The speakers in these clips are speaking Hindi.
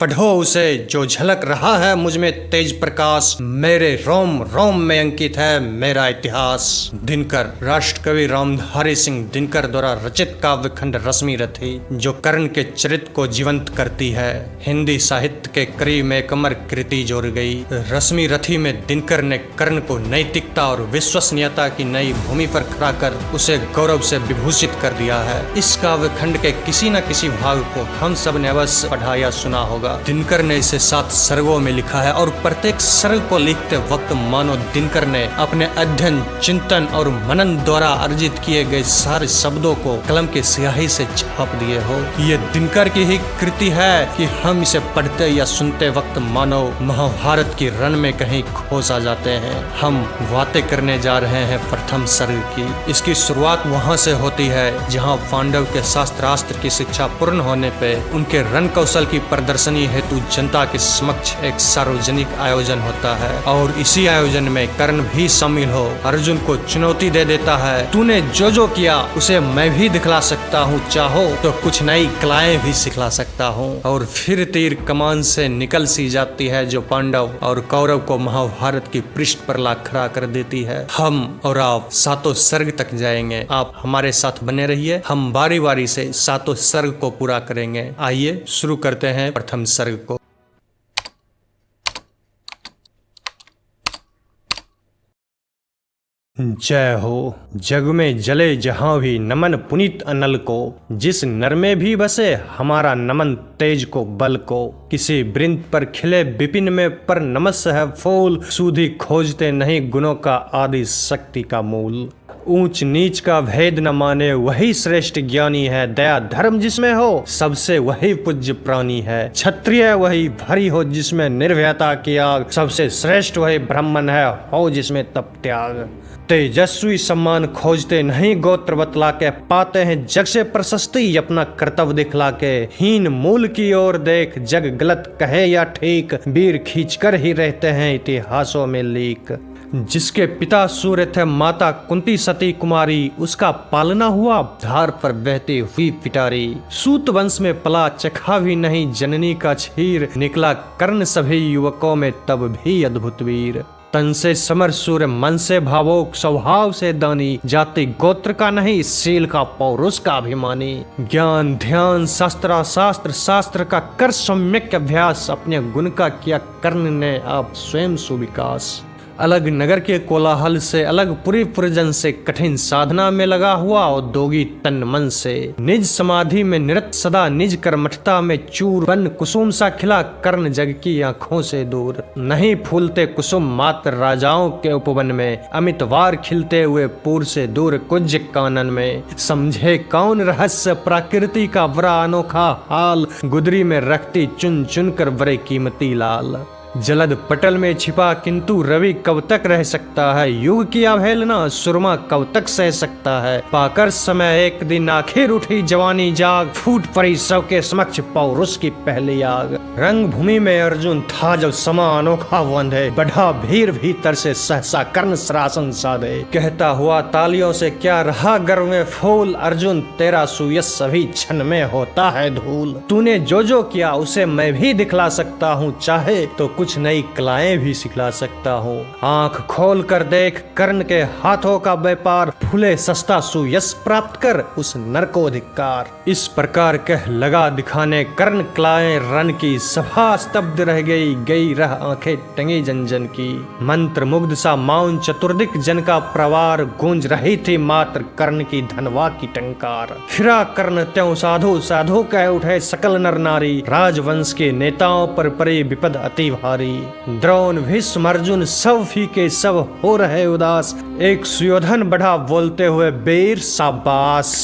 पढ़ो उसे जो झलक रहा है मुझ में तेज प्रकाश, मेरे रोम रोम में अंकित है मेरा इतिहास। दिनकर राष्ट्रकवि रामधारी सिंह दिनकर द्वारा रचित काव्य खंड रश्मि रथी जो कर्ण के चरित्र को जीवंत करती है, हिंदी साहित्य के करीब में एक अमर कृति जोड़ गई। रश्मि रथी में दिनकर ने कर्ण को नैतिकता और विश्वसनीयता की नई भूमि पर खड़ा कर उसे गौरव से विभूषित कर दिया है। इस काव्य खंड के किसी न किसी भाग को हम सब ने अवश्य पढ़ा या सुना होगा। दिनकर ने इसे 7 सर्गों में लिखा है और प्रत्येक सर्ग को लिखते वक्त मानो दिनकर ने अपने अध्ययन, चिंतन और मनन द्वारा अर्जित किए गए सारे शब्दों को कलम की स्याही से छाप दिए हो। ये दिनकर की ही कृति है कि हम इसे पढ़ते या सुनते वक्त मानो महाभारत की रण में कहीं खो सा जाते हैं। हम बातें करने जा रहे हैं प्रथम सर्ग की। इसकी शुरुआत वहाँ से होती है जहाँ पांडव के शास्त्रास्त्र की शिक्षा पूर्ण होने पे उनके रण कौशल की प्रदर्शनी हेतु जनता के समक्ष एक सार्वजनिक आयोजन होता है और इसी आयोजन में कर्ण भी शामिल हो अर्जुन को चुनौती दे देता है, तूने जो जो किया उसे मैं भी दिखला सकता हूँ, चाहो तो कुछ नई कलाएं भी सिखला सकता हूँ। और फिर तीर कमान से निकल सी जाती है जो पांडव और कौरव को महाभारत की पृष्ठ पर ला खड़ा कर देती है। हम और आप 7 सर्ग तक जाएंगे, आप हमारे साथ बने रहिए, हम बारी बारी से 7 सर्ग को पूरा करेंगे। आइए शुरू करते हैं प्रथम सर्ग को। जय हो जग में जले जहां भी नमन पुनीत अनल को, जिस नर में भी बसे हमारा नमन तेज को बल को। किसी वृंत पर खिले विपिन में पर नमस्य है फूल, सूधी खोजते नहीं गुणों का आदि शक्ति का मूल। ऊंच नीच का भेद न माने वही श्रेष्ठ ज्ञानी है, दया धर्म जिसमें हो सबसे वही पूज्य प्राणी है। क्षत्रिय वही भरी हो जिसमें निर्भयता की आग, सबसे श्रेष्ठ वही ब्राह्मण है हो जिसमें तप त्याग। तेजस्वी सम्मान खोजते नहीं गोत्र बतला के, पाते हैं जग से प्रशस्ति अपना कर्तव्य दिखला के। हीन मूल की ओर देख जग गलत कहे या ठीक, वीर खींचकर ही रहते हैं इतिहासों में लीक। जिसके पिता सूर्य थे माता कुंती सती कुमारी, उसका पालना हुआ धार पर बहती हुई पिटारी। सूत वंश में पला चखा भी नहीं जननी का क्षीर, निकला कर्ण सभी युवकों में तब भी अद्भुत वीर। तन से समर सूर्य मन से भावुक स्वभाव से दानी, जाति गोत्र का नहीं शील का पौरुष का अभिमानी। ज्ञान ध्यान शास्त्र शास्त्र शास्त्र का कर सम्यक अभ्यास, अपने गुण का किया कर्ण ने आप स्वयं सुविकास। अलग नगर के कोलाहल से अलग पुरी पुरजन से, कठिन साधना में लगा हुआ उद्योगी तन मन से। निज समाधि में निरत सदा निज कर्मठता में चूर, बन कुसुम सा खिला कर्ण जग की आंखों से दूर। नहीं फूलते कुसुम मात्र राजाओं के उपवन में, अमित वार खिलते हुए पूर से दूर कुज कानन में। समझे कौन रहस्य प्रकृति का बड़ा अनोखा हाल, गुदरी में रखती चुन चुन कर बड़े कीमती लाल। जलद पटल में छिपा किंतु रवि कब तक रह सकता है, युग की अवहेलना सुरमा कब तक सह सकता है। पाकर समय एक दिन आखिर उठी जवानी जाग, फूट पड़ी सबके समक्ष पौरुष की पहली आग। रंग भूमि में अर्जुन था जब समा अनोखा वंदे, बढ़ा भीड़ भीतर से सहसा कर्ण सरासन साधे। कहता हुआ तालियों से क्या रहा गर्व में फूल, अर्जुन तेरा सुयश सभी क्षण में होता है धूल। तूने जो जो किया उसे मैं भी दिखला सकता हूँ, चाहे तो कुछ नई कलाएं भी सिखला सकता हूँ। आंख खोल कर देख कर्ण के हाथों का व्यापार, फूले सस्ता सुयश प्राप्त कर उस नर को धिक्कार। इस प्रकार कह लगा दिखाने कर्ण कलाएं रण की, सभा स्तब्ध रह गई गई रह आंखें टंगी जन जन की। मंत्र मुग्ध सा मौन चतुर्दिक जन का प्रवार, गूंज रही थी मात्र कर्ण की धनवा की टंकार। फिरा कर्ण त्यों साधु साधु कह उठे सकल नर नारी, राजवंश के नेताओं पर पड़ी विपद अति भारी। द्रोण भीष्म अर्जुन सब फीके सब हो रहे उदास, एक सुयोधन बढ़ा बोलते हुए वीर शाबाश।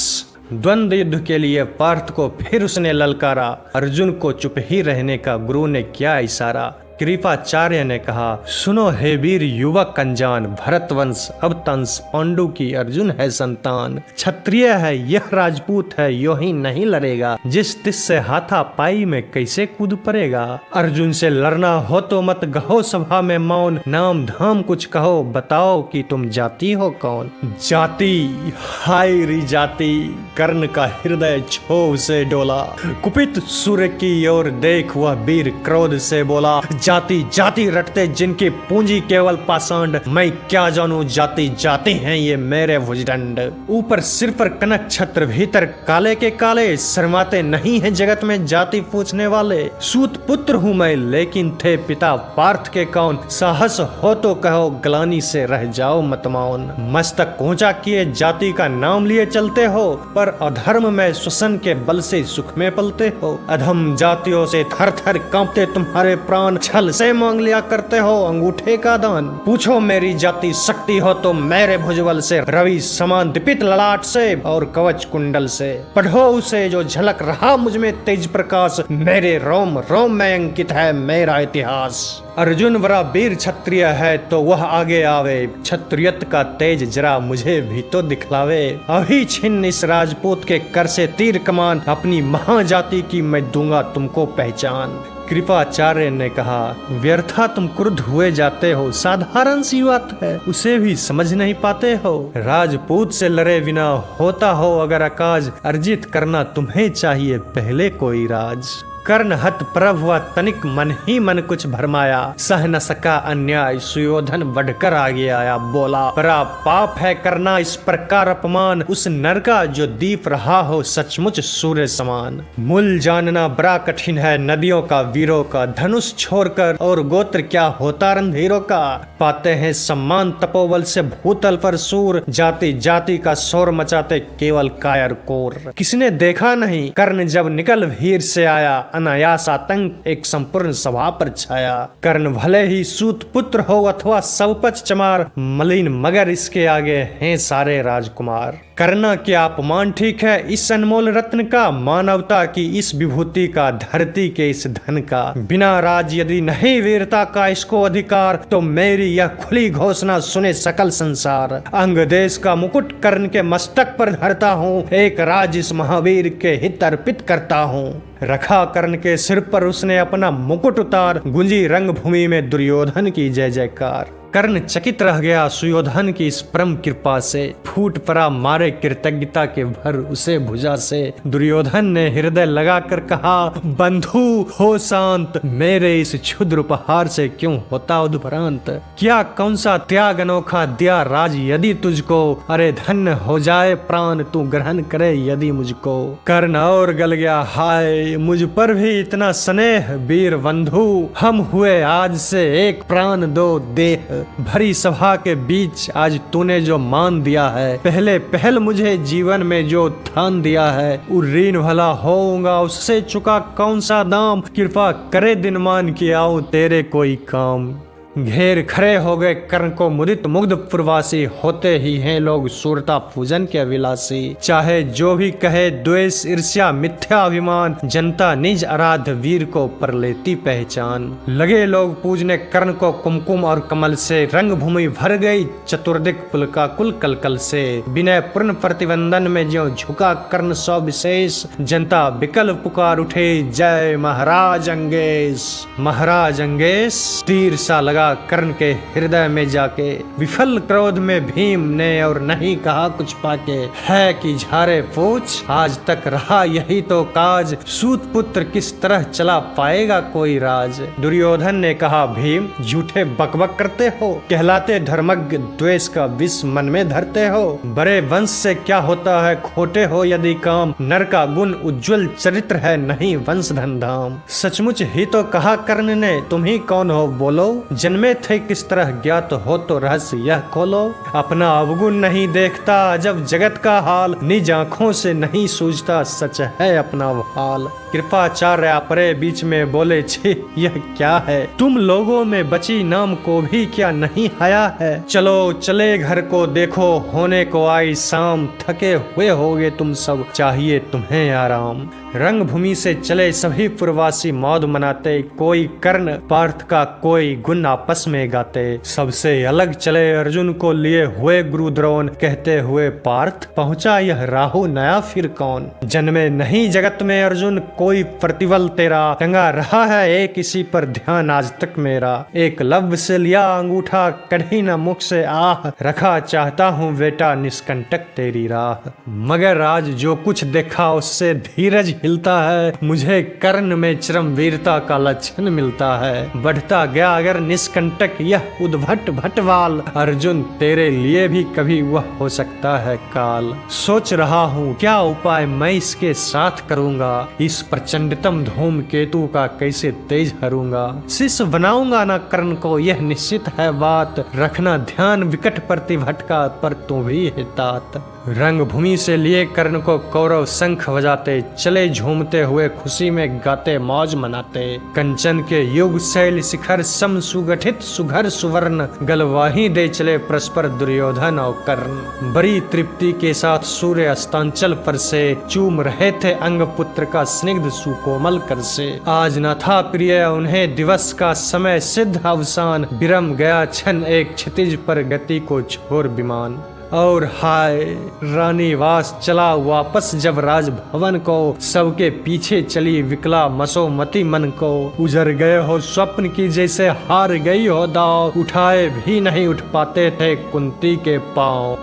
द्वंद्व युद्ध के लिए पार्थ को फिर उसने ललकारा, अर्जुन को चुप ही रहने का गुरु ने किया इशारा। कृपाचार्य ने कहा, सुनो हे वीर युवक अनजान, भरतवंश अवतंस पांडु की अर्जुन है संतान। क्षत्रिय है यह राजपूत है, यो ही नहीं लड़ेगा, जिस तिस से हाथापाई में कैसे कूद पड़ेगा। अर्जुन से लड़ना हो तो मत गहो सभा में मौन, नाम धाम कुछ कहो, बताओ कि तुम जाति हो कौन। जाति, हाय री जाति, कर्ण का हृदय क्षोभ से डोला। कुपित सूर्य की ओर देख वह वीर क्रोध से बोला, जाति जाति रटते जिनकी पूंजी केवल पाषांड, मैं क्या जानू जाति जाति हैं ये मेरे भुजदंड। ऊपर सिर पर कनक छत्र, भीतर काले के काले, शर्माते नहीं है जगत में जाति पूछने वाले। सूत पुत्र हूँ मैं, लेकिन थे पिता पार्थ के कौन, साहस हो तो कहो ग्लानि से रह जाओ मत मौन। मस्तक ऊंचा किए जाति का नाम लिए चलते हो, पर अधर्म में श्वसन के बल से सुख में पलते हो। अधम जातियों से थर थर कांपते तुम्हारे प्राण, छल से मांग लिया करते हो अंगूठे का दान। पूछो मेरी जाति शक्ति हो तो मेरे भुजबल से, रवि समान दीपित ललाट से और कवच कुंडल से। पढ़ो उसे जो झलक रहा मुझ में तेज प्रकाश, मेरे रोम रोम में अंकित है मेरा इतिहास। अर्जुन बड़ा वीर क्षत्रिय है तो वह आगे आवे, क्षत्रियत का तेज जरा मुझे भी तो दिखलावे। अभी छिन्न इस राजपूत के कर से तीर कमान, अपनी महाजाति की मैं दूंगा तुमको पहचान। कृपाचार्य ने कहा, व्यर्था तुम क्रुद्ध हुए जाते हो, साधारण सी बात है उसे भी समझ नहीं पाते हो। राजपूत से लड़े बिना होता हो अगर अकाज, अर्जित करना तुम्हें चाहिए पहले कोई राज। कर्ण हत प्रभ हुआ तनिक मन ही मन कुछ भरमाया, सह न सका अन्याय सुयोधन बढ़कर आगे आया। बोला, बड़ा पाप है करना इस प्रकार अपमान, उस नर का जो दीप रहा हो सचमुच सूर्य समान। मूल जानना बड़ा कठिन है नदियों का वीरों का, धनुष छोड़कर और गोत्र क्या होता रणधीरों का। पाते हैं सम्मान तपोबल से भूतल पर सूर, जाति जाति का शोर मचाते केवल कायर कोर। किसने देखा नहीं कर्ण जब निकल भीड़ से आया, अनायास आतंक एक संपूर्ण सभा पर छाया। कर्ण भले ही सूत पुत्र हो अथवा सवपच चमार, मलिन मगर इसके आगे हैं सारे राजकुमार। करना क्या अपमान ठीक है इस अनमोल रत्न का, मानवता की इस विभूति का, धरती के इस धन का। बिना राज यदि नहीं वीरता का इसको अधिकार, तो मेरी यह खुली घोषणा सुने सकल संसार। अंग देश का मुकुट कर्ण के मस्तक पर धरता हूँ, एक राज इस महावीर के हित अर्पित करता हूँ। रखा कर्ण के सिर पर उसने अपना मुकुट उतार, गुंजी रंग भूमि में दुर्योधन की जय जयकार। कर्ण चकित रह गया सुयोधन की इस परम कृपा से, फूट पड़ा मारे कृतज्ञता के भर उसे भुजा से। दुर्योधन ने हृदय लगाकर कहा, बंधु हो शांत, मेरे इस क्षुद्र उपहार से क्यों होता उद्भ्रांत। क्या कौन सा त्याग अनोखा दिया राज यदि तुझको, अरे धन्य हो जाए प्राण तू ग्रहण करे यदि मुझको। कर्ण और गल गया, हाय मुझ पर भी इतना स्नेह वीर बंधु, हम हुए आज से एक प्राण दो देह। भरी सभा के बीच आज तूने जो मान दिया है, पहले पहल मुझे जीवन में जो उत्थान दिया है, ऋण भला होऊंगा उससे चुका कौन सा दाम। कृपा करे दिन मान के आऊं तेरे कोई काम। घेर खड़े हो गए कर्ण को मुदित मुग्ध पुरवासी, होते ही हैं लोग सूरता पूजन के अभिलाषी। चाहे जो भी कहे द्वेष ईर्ष्या मिथ्या अभिमान, जनता निज आराध्य वीर को पर लेती पहचान। लगे लोग पूजने कर्ण को कुमकुम और कमल से, रंग भूमि भर गई चतुर्दिक पुलका कुल कलकल से। विनय पूर्ण प्रतिबंधन में ज्यों झुका कर्ण सौ विशेष, जनता विकल पुकार उठे जय महाराज अंगेश। महाराज अंगेश तीर सा लगा कर्ण के हृदय में जाके, विफल क्रोध में भीम ने और नहीं कहा कुछ पाके। है कि झारे पूछ आज तक रहा यही तो काज, सूत पुत्र किस तरह चला पाएगा कोई राज। दुर्योधन ने कहा, भीम झूठे बकबक करते हो, कहलाते धर्मज्ञ द्वेष का विष मन में धरते हो। बड़े वंश से क्या होता है खोटे हो यदि काम, नर का गुण उज्जवल चरित्र है नहीं वंश धन धाम। सचमुच ही तो कहा कर्ण ने, तुम ही कौन हो बोलो, जन्मे थे किस तरह ज्ञात हो तो रहस्य यह खोलो। अपना अवगुण नहीं देखता जब जगत का हाल, निज आंखों से नहीं सूझता सच है अपना हाल। कृपाचार्य अपरे बीच में बोले, छी यह क्या है, तुम लोगों में बची नाम को भी क्या नहीं हया है। चलो चले घर को देखो, होने को आई शाम, थके हुए होगे तुम सब, चाहिए तुम्हें आराम। रंग भूमि से चले सभी पूर्ववासी मौज मनाते, कोई कर्ण पार्थ का कोई गुण आपस में गाते। सबसे अलग चले अर्जुन को लिए हुए गुरु द्रोण, कहते हुए पार्थ पहुंचा यह राहु नया फिर कौन। जन्मे नहीं जगत में अर्जुन कोई प्रतिबल तेरा, टंगा रहा है एक इसी पर ध्यान आज तक मेरा। एक लव्य से लिया अंगूठा, कढ़ी न मुख से आह, रखा चाहता हूँ बेटा निष्कंटक तेरी राह। मगर आज जो कुछ देखा उससे धीरज हिलता है, मुझे कर्ण में चरम वीरता का लक्षण मिलता है। बढ़ता गया अगर निष्कंटक यह उद्भट भटवाल, अर्जुन तेरे लिए भी कभी वह हो सकता है काल। सोच रहा हूँ क्या उपाय मैं इसके साथ करूँगा, इस प्रचंडतम धूमकेतु का कैसे तेज हरूंगा। शिष्य बनाऊंगा ना कर्ण को यह निश्चित है बात, रखना ध्यान विकट प्रतिभट का पर तू भी हितात। रंग भूमि से लिए कर्ण को कौरव शंख बजाते, चले झूमते हुए खुशी में गाते मौज मनाते। कंचन के युग शैल शिखर सम सुगठित सुघर सुवर्ण, गलवाही दे चले परस्पर दुर्योधन और कर्ण। बड़ी तृप्ति के साथ सूर्य अस्तांचल पर से, चूम रहे थे अंग पुत्र का स्निग्ध सुकोमल कर से। आज न था प्रिय उन्हें दिवस का समय सिद्ध अवसान, विरम गया क्षण एक क्षितिज पर गति को छोड़ विमान। और हाय रानी वास चला वापस जब राजभवन को, सबके पीछे चली विकला मसोमती मन को। उजर गए हो स्वप्न की जैसे हार गई हो दाव, उठाए भी नहीं उठ पाते थे कुंती के पांव।